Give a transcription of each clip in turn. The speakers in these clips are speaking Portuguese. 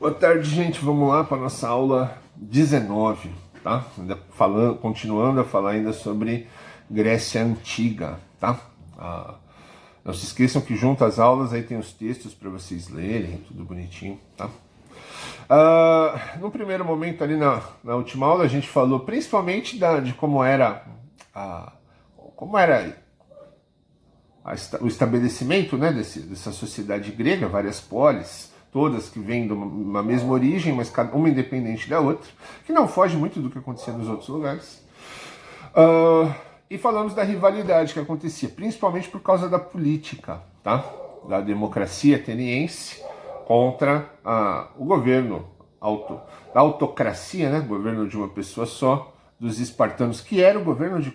Boa tarde, gente. Vamos lá para a nossa aula 19, tá? Continuando a falar ainda sobre Grécia Antiga, tá? Não se esqueçam que junto às aulas aí tem os textos para vocês lerem, tudo bonitinho, tá? No primeiro momento ali na última aula a gente falou principalmente de como era o estabelecimento, né, dessa sociedade grega, várias polis, todas que vêm de uma mesma origem, mas uma independente da outra, que não foge muito do que acontecia nos outros lugares. E falamos da rivalidade que acontecia, principalmente por causa da política, tá? Da democracia ateniense contra o governo, da autocracia, né? Governo de uma pessoa só, dos espartanos, que era o governo de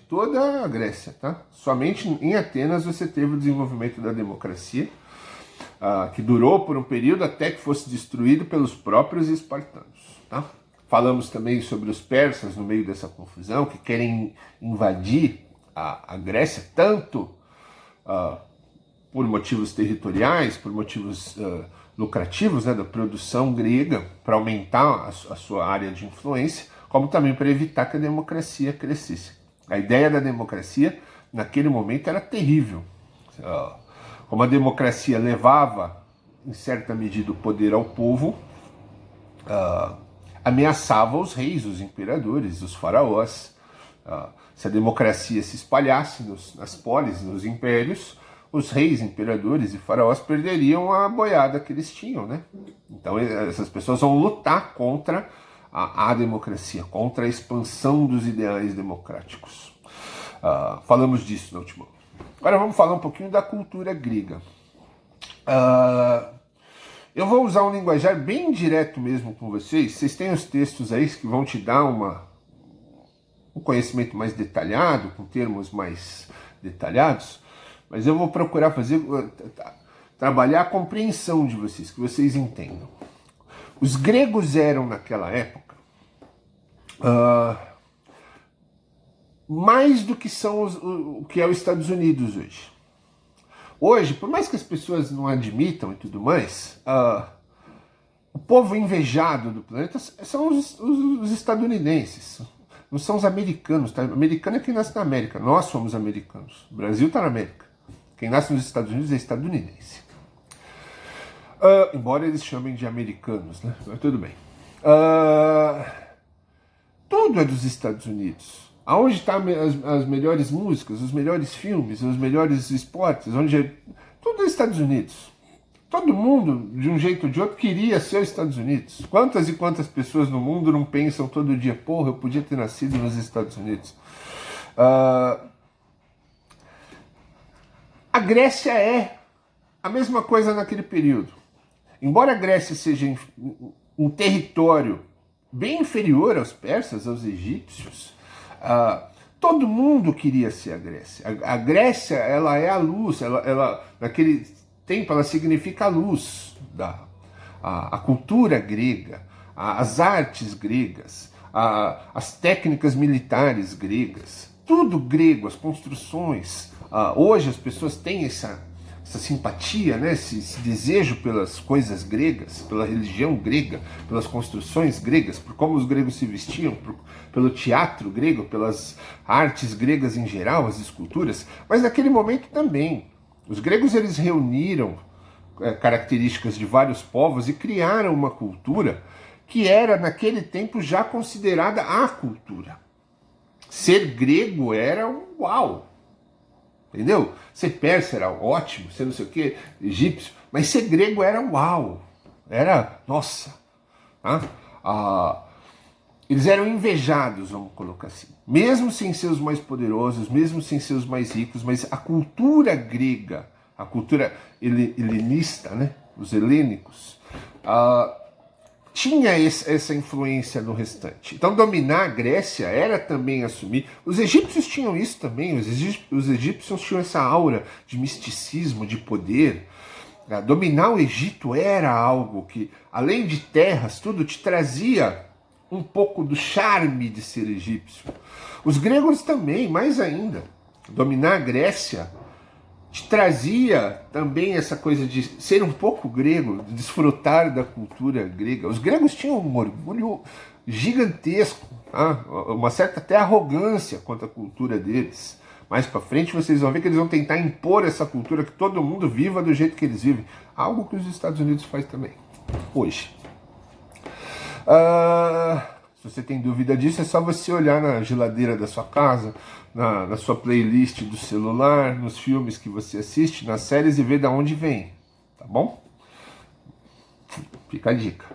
toda a Grécia, tá? Somente em Atenas você teve o desenvolvimento da democracia, que durou por um período até que fosse destruído pelos próprios espartanos, tá? Falamos também sobre os persas no meio dessa confusão, que querem invadir a Grécia, tanto por motivos territoriais, por motivos lucrativos, né, da produção grega, para aumentar a sua área de influência, como também para evitar que a democracia crescesse. A ideia da democracia, naquele momento, era terrível. Como a democracia levava, em certa medida, o poder ao povo, ameaçava os reis, os imperadores, os faraós. Se a democracia se espalhasse nas polis, nos impérios, os reis, imperadores e faraós perderiam a boiada que eles tinham, né? Então essas pessoas vão lutar contra a democracia, contra a expansão dos ideais democráticos. Falamos disso na última. Agora vamos falar um pouquinho da cultura grega. Eu vou usar um linguajar bem direto mesmo com vocês. Vocês têm os textos aí que vão te dar um conhecimento mais detalhado, com termos mais detalhados, mas eu vou procurar trabalhar a compreensão de vocês, que vocês entendam. Os gregos eram, naquela época, mais do que são o que é os Estados Unidos hoje. Hoje, por mais que as pessoas não admitam e tudo mais, o povo invejado do planeta são os estadunidenses, não são os americanos. Tá? O americano é quem nasce na América, nós somos americanos. O Brasil está na América. Quem nasce nos Estados Unidos é estadunidense. Embora eles chamem de americanos, né? Mas tudo bem. Tudo é dos Estados Unidos. Aonde estão as melhores músicas, os melhores filmes, os melhores esportes, tudo é Estados Unidos. Todo mundo, de um jeito ou de outro, queria ser os Estados Unidos. Quantas e quantas pessoas no mundo não pensam todo dia, porra, eu podia ter nascido nos Estados Unidos. A Grécia é a mesma coisa naquele período. Embora a Grécia seja um território bem inferior aos persas, aos egípcios, todo mundo queria ser a Grécia. A Grécia, ela é a luz, ela naquele tempo ela significa a luz, a cultura grega, as artes gregas, as técnicas militares gregas, tudo grego, as construções. Hoje as pessoas têm essa simpatia, né, esse desejo pelas coisas gregas, pela religião grega, pelas construções gregas, por como os gregos se vestiam, pelo teatro grego, pelas artes gregas em geral, as esculturas, mas naquele momento também. Os gregos eles reuniram características de vários povos e criaram uma cultura que era naquele tempo já considerada a cultura. Ser grego era uau! Entendeu? Ser persa era ótimo, ser não sei o que, egípcio, mas ser grego era uau, era nossa. Eles eram invejados, vamos colocar assim, mesmo sem ser os mais poderosos, mesmo sem ser os mais ricos, mas a cultura grega, a cultura helenista, né? Os helênicos, tinha essa influência no restante. Então dominar a Grécia era também assumir. Os egípcios tinham isso também, os egípcios tinham essa aura de misticismo, de poder. Dominar o Egito era algo que, além de terras, tudo te trazia um pouco do charme de ser egípcio. Os gregos também, mais ainda. Dominar a Grécia te trazia também essa coisa de ser um pouco grego, de desfrutar da cultura grega. Os gregos tinham um orgulho gigantesco, tá? Uma certa até arrogância quanto à cultura deles. Mais para frente vocês vão ver que eles vão tentar impor essa cultura, que todo mundo viva do jeito que eles vivem. Algo que os Estados Unidos faz também, hoje. Se você tem dúvida disso, é só você olhar na geladeira da sua casa, na sua playlist do celular, nos filmes que você assiste, nas séries, e ver de onde vem, tá bom? Fica a dica.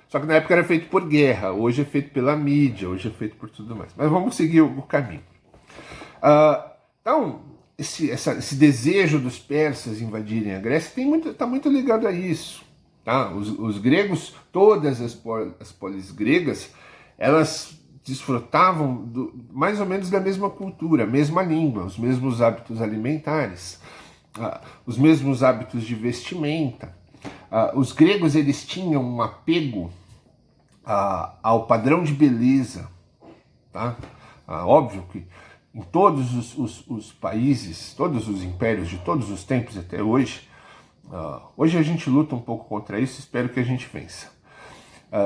Só que na época era feito por guerra, hoje é feito pela mídia, hoje é feito por tudo mais. Mas vamos seguir o caminho. Então, esse desejo dos persas invadirem a Grécia está muito ligado a isso. Tá? Os gregos, todas as polis gregas, elas desfrutavam mais ou menos da mesma cultura, mesma língua, os mesmos hábitos alimentares, os mesmos hábitos de vestimenta. Os gregos, eles tinham um apego ao padrão de beleza. Tá? Óbvio que em todos os países, todos os impérios de todos os tempos até hoje, hoje a gente luta um pouco contra isso, espero que a gente vença.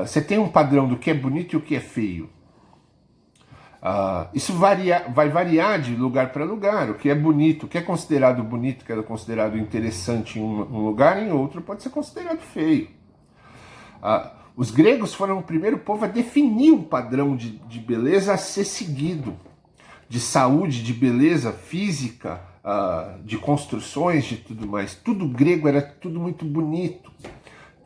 Você tem um padrão do que é bonito e o que é feio. Isso vai variar de lugar para lugar. O que é bonito, o que é considerado bonito, o que é considerado interessante em um lugar, em outro pode ser considerado feio. Os gregos foram o primeiro povo a definir um padrão de beleza a ser seguido, de saúde, de beleza física, de construções, de tudo mais. Tudo grego era tudo muito bonito.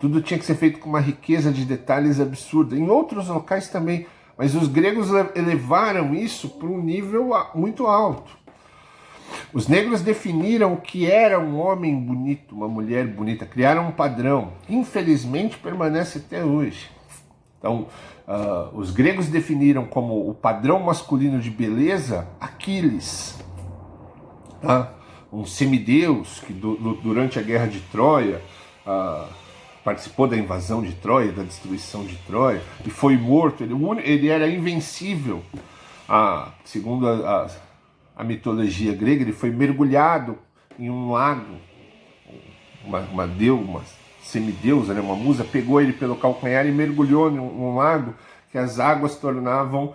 Tudo tinha que ser feito com uma riqueza de detalhes absurda. Em outros locais também. Mas os gregos elevaram isso para um nível muito alto. Os negros definiram o que era um homem bonito, uma mulher bonita. Criaram um padrão. Infelizmente permanece até hoje. Então, os gregos definiram como o padrão masculino de beleza Aquiles. Um semideus que durante a guerra de Troia participou da invasão de Troia, da destruição de Troia, e foi morto. Ele era invencível. Segundo a mitologia grega, ele foi mergulhado em um lago. Uma semideusa, né, uma musa, pegou ele pelo calcanhar e mergulhou num lago que as águas tornavam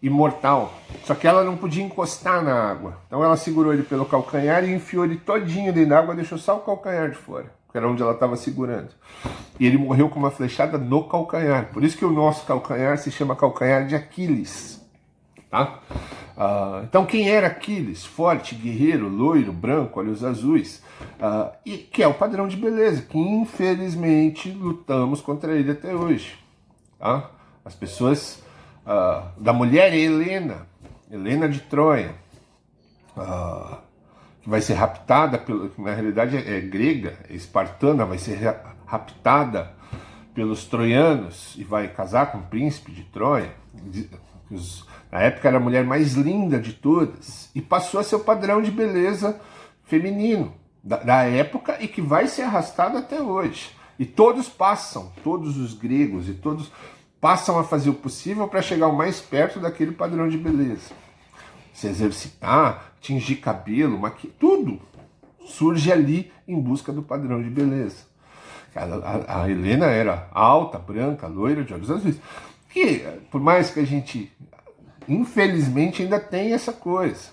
imortal. Só que ela não podia encostar na água. Então ela segurou ele pelo calcanhar e enfiou ele todinho dentro da água, deixou só o calcanhar de fora, que era onde ela estava segurando. E ele morreu com uma flechada no calcanhar. Por isso que o nosso calcanhar se chama calcanhar de Aquiles. Tá? Então quem era Aquiles? Forte, guerreiro, loiro, branco, olhos azuis. E que é o padrão de beleza, que infelizmente lutamos contra ele até hoje. Tá? As pessoas... da mulher Helena de Troia, que vai ser raptada, que na realidade é grega, é espartana, vai ser raptada pelos troianos e vai casar com o príncipe de Troia. Na época era a mulher mais linda de todas e passou a ser o padrão de beleza feminino da época e que vai ser arrastado até hoje. E todos os gregos e todos passam a fazer o possível para chegar o mais perto daquele padrão de beleza. Se exercitar, tingir cabelo, tudo surge ali em busca do padrão de beleza. A Helena era alta, branca, loira, de olhos azuis. Que, por mais que a gente, infelizmente, ainda tem essa coisa.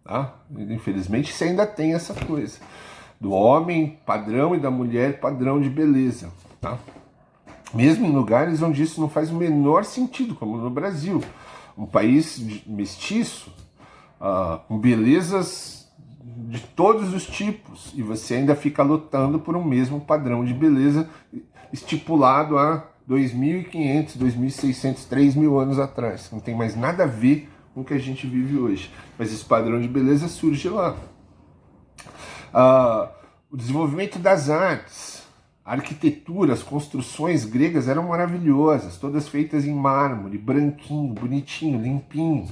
Tá? Infelizmente, você ainda tem essa coisa. Do homem padrão e da mulher padrão de beleza. Tá? Mesmo em lugares onde isso não faz o menor sentido, como no Brasil. Um país mestiço, com belezas de todos os tipos, e você ainda fica lutando por um mesmo padrão de beleza estipulado há 2.500, 2.600, 3.000 anos atrás. Não tem mais nada a ver com o que a gente vive hoje. Mas esse padrão de beleza surge lá. O desenvolvimento das artes, a arquitetura, as construções gregas eram maravilhosas, todas feitas em mármore, branquinho, bonitinho, limpinho.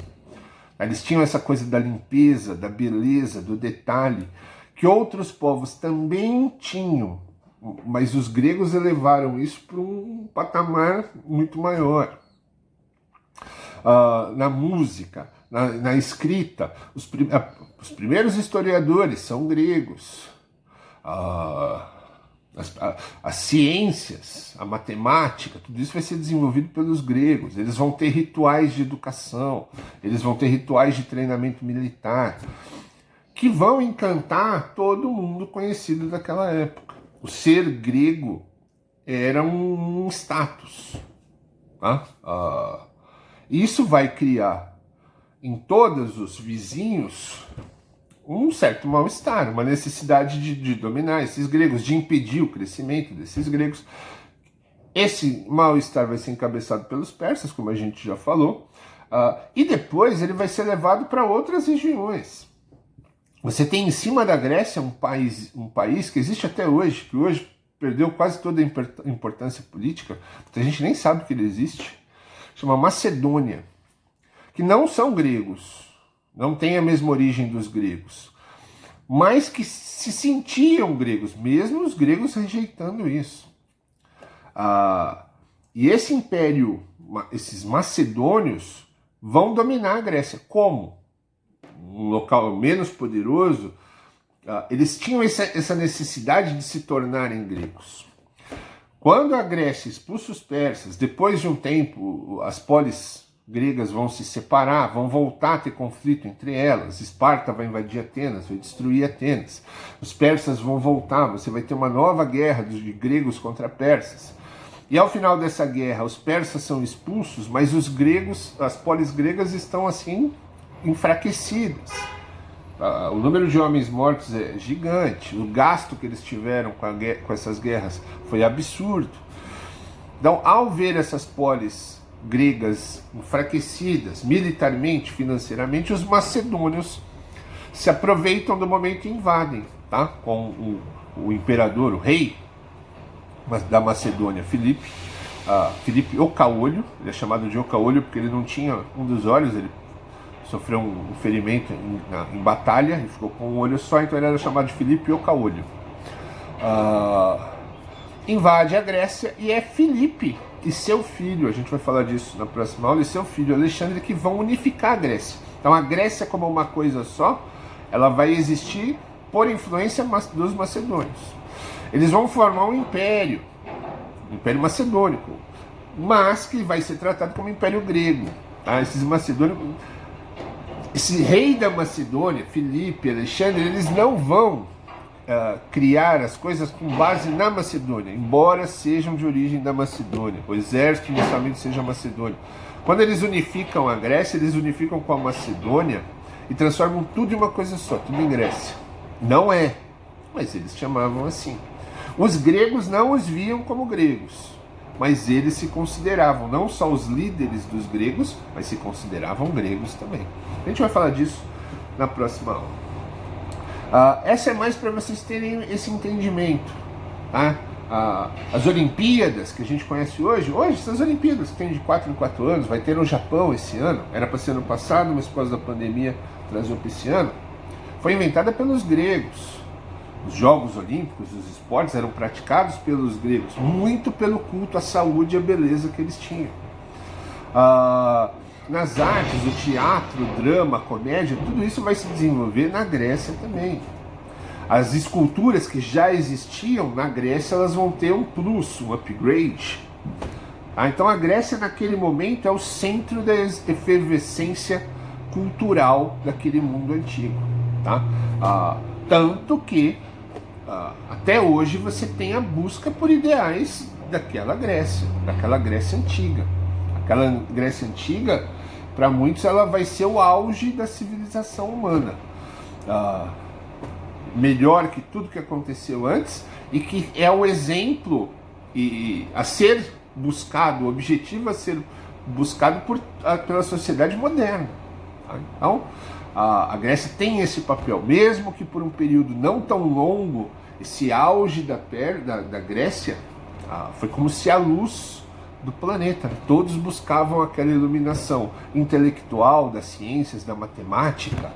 Eles tinham essa coisa da limpeza, da beleza, do detalhe, que outros povos também tinham, mas os gregos elevaram isso para um patamar muito maior. Na música, na escrita, Os primeiros historiadores são gregos. As ciências, a matemática, tudo isso vai ser desenvolvido pelos gregos. Eles vão ter rituais de educação, eles vão ter rituais de treinamento militar, que vão encantar todo mundo conhecido daquela época. O ser grego era um status. Tá? Isso vai criar em todos os vizinhos um certo mal-estar, uma necessidade de dominar esses gregos, de impedir o crescimento desses gregos. Esse mal-estar vai ser encabeçado pelos persas, como a gente já falou, e depois ele vai ser levado para outras regiões. Você tem em cima da Grécia um país que existe até hoje, que hoje perdeu quase toda a importância política, a gente nem sabe que ele existe, chama Macedônia, que não são gregos, não tem a mesma origem dos gregos, mas que se sentiam gregos, mesmo os gregos rejeitando isso. E esse império, esses macedônios, vão dominar a Grécia. Como? Um local menos poderoso, eles tinham essa necessidade de se tornarem gregos. Quando a Grécia expulsa os persas, depois de um tempo, as polis gregas vão se separar, vão voltar a ter conflito entre elas. Esparta vai invadir Atenas, vai destruir Atenas. Os persas vão voltar, você vai ter uma nova guerra de gregos contra persas. E ao final dessa guerra, os persas são expulsos, mas os gregos, as polis gregas estão assim enfraquecidas. O número de homens mortos é gigante, o gasto que eles tiveram com essas guerras foi absurdo. Então, ao ver essas polis gregas enfraquecidas militarmente, financeiramente, os macedônios se aproveitam do momento e invadem, tá? Com o imperador, o rei da Macedônia, Filipe o Caolho. Ele é chamado de o Caolho porque ele não tinha um dos olhos, ele sofreu um ferimento em batalha e ficou com um olho só, então ele era chamado de Filipe o Caolho. Invade a Grécia e é Filipe e seu filho, a gente vai falar disso na próxima aula, e seu filho Alexandre que vão unificar a Grécia. Então a Grécia como uma coisa só, ela vai existir por influência dos macedônios. Eles vão formar um império macedônico, mas que vai ser tratado como império grego. Tá? Esses macedônicos, esse rei da Macedônia, Filipe, Alexandre, eles não vão criar as coisas com base na Macedônia, embora sejam de origem da Macedônia. O exército inicialmente seja macedônio. Quando eles unificam a Grécia, eles unificam com a Macedônia e transformam tudo em uma coisa só, tudo em Grécia. Não é, mas eles chamavam assim. Os gregos não os viam como gregos, mas eles se consideravam não só os líderes dos gregos, mas se consideravam gregos também. A gente vai falar disso na próxima aula. Essa é mais para vocês terem esse entendimento. Tá? As Olimpíadas que a gente conhece hoje, essas Olimpíadas que tem de 4 em 4 anos, vai ter no Japão esse ano, era para ser ano passado, mas por causa da pandemia trazou para esse ano, foi inventada pelos gregos. Os Jogos Olímpicos, os esportes eram praticados pelos gregos, muito pelo culto à saúde e à beleza que eles tinham. Nas artes, o teatro, o drama, a comédia, tudo isso vai se desenvolver na Grécia também. As esculturas que já existiam na Grécia, elas vão ter um plus, um upgrade. Então a Grécia naquele momento é o centro da efervescência cultural daquele mundo antigo. Tá? Tanto que até hoje você tem a busca por ideais daquela Grécia antiga. Aquela Grécia antiga, para muitos, ela vai ser o auge da civilização humana. Melhor que tudo que aconteceu antes e que é o exemplo a ser buscado, o objetivo a ser buscado pela sociedade moderna. Tá? Então, a Grécia tem esse papel, mesmo que por um período não tão longo, esse auge da Grécia foi como se a luz do planeta, todos buscavam aquela iluminação intelectual das ciências, da matemática,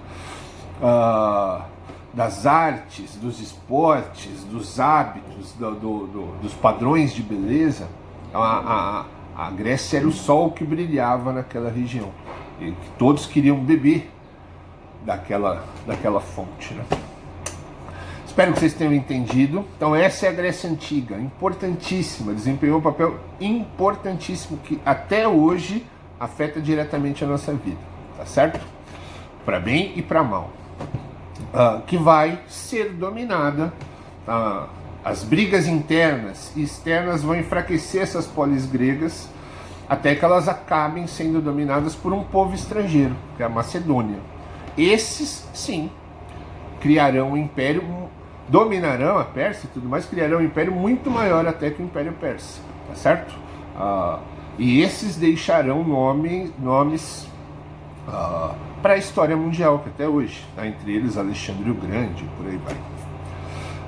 das artes, dos esportes, dos hábitos, dos padrões de beleza. A Grécia era o sol que brilhava naquela região, e que todos queriam beber daquela fonte, né? Espero que vocês tenham entendido. Então essa é a Grécia Antiga, importantíssima, desempenhou um papel importantíssimo que até hoje afeta diretamente a nossa vida, tá certo? Para bem e para mal. Que vai ser dominada, as brigas internas e externas vão enfraquecer essas polis gregas até que elas acabem sendo dominadas por um povo estrangeiro, que é a Macedônia. Esses, sim, criarão um império, dominarão a Pérsia e tudo mais, criarão um império muito maior até que o Império Persa, tá certo? E esses deixarão nomes para a história mundial, que até hoje, tá? Entre eles Alexandre o Grande, por aí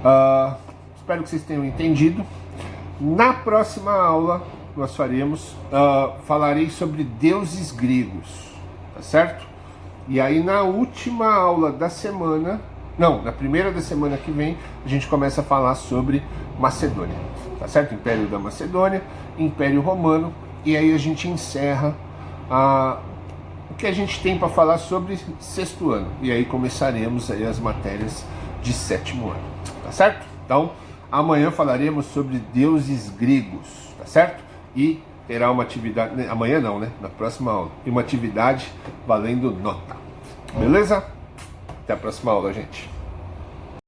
vai. Espero que vocês tenham entendido. Na próxima aula nós falarei sobre deuses gregos, tá certo? E aí na última aula da semana, na primeira da semana que vem, a gente começa a falar sobre Macedônia, tá certo? Império da Macedônia, Império Romano, e aí a gente encerra o que a gente tem para falar sobre sexto ano, e aí começaremos aí as matérias de sétimo ano, tá certo? Então, amanhã falaremos sobre deuses gregos, tá certo? E terá uma atividade, amanhã não, né? Na próxima aula, e uma atividade valendo nota, beleza? Até a próxima aula, gente.